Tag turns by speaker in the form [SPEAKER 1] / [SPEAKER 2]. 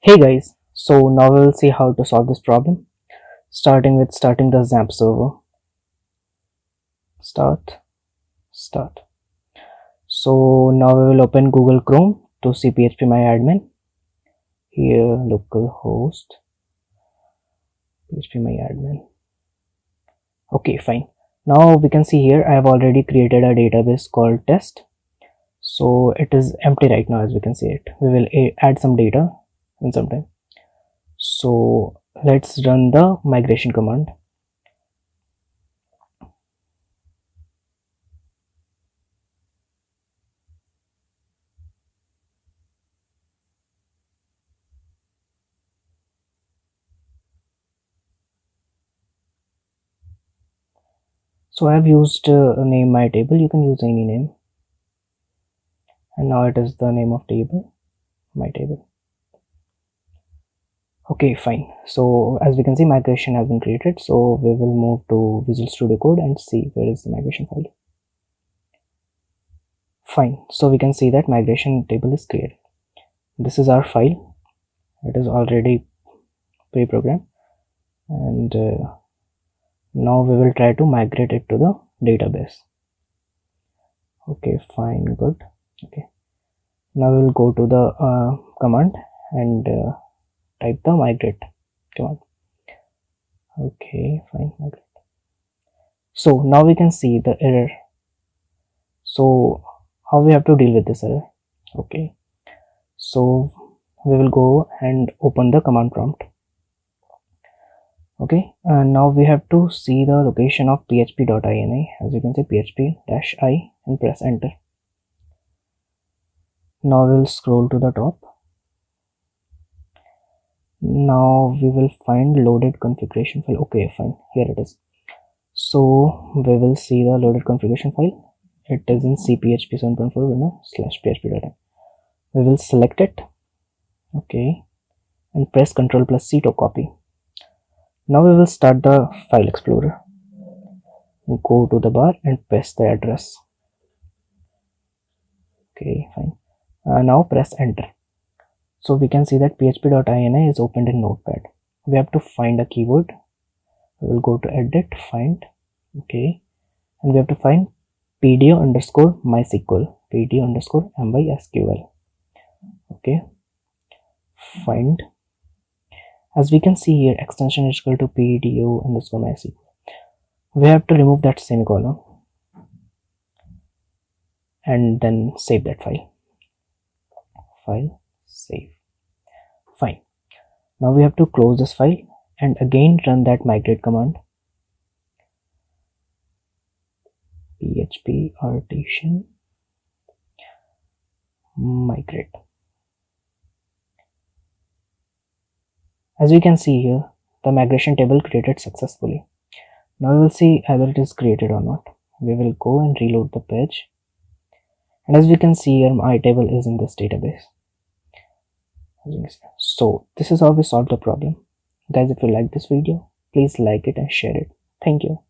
[SPEAKER 1] Hey guys, so now we'll see how to solve this problem, starting with starting the XAMPP server. Start. So now we will open Google Chrome to see phpMyAdmin. Here, localhost phpMyAdmin. Okay, fine. Now we can see here I have already created a database called test. So it is empty right now, as we can see it. We will add some data in some time. So let's run the migration command. So I have used name my table. You can use any name, and now it is the name of table, my table. Okay, fine. So as we can see, migration has been created. So we will move to Visual Studio Code and see where is the migration file. Fine. So we can see that migration table is created. This is our file. It is already pre-programmed, and now we will try to migrate it to the database. Okay, fine, good. Okay, now we will go to the command and type the migrate command. Okay, fine, migrate. So now we can see the error. So how we have to deal with this error? Okay, so we will go and open the command prompt. Okay, and now we have to see the location of php.ini. As you can see, php-i, and press enter. Now we'll scroll to the top. Now we will find loaded configuration file. Okay, fine, here it is. So we will see the loaded configuration file. It is in cphp 7.4 window /php.in. We will select it. Okay, and press Ctrl+C to copy. Now we will start the file explorer. Go to the bar and press the address. Okay, fine. Now press enter. So we can see that php.ini is opened in Notepad. We have to find a keyword. We will go to edit, find. Okay, and we have to find pdo_mysql, pdo_mysql. Okay, find. As we can see here, extension is equal to pdo_mysql. We have to remove that semicolon and then save that file. Save. Fine. Now we have to close this file and again run that migrate command. php artisan migrate. As we can see here, the migration table created successfully. Now we will see either it is created or not. We will go and reload the page, and as we can see here, my table is in this database. So this is how we solved the problem. Guys, if you like this video, please like it and share it. Thank you.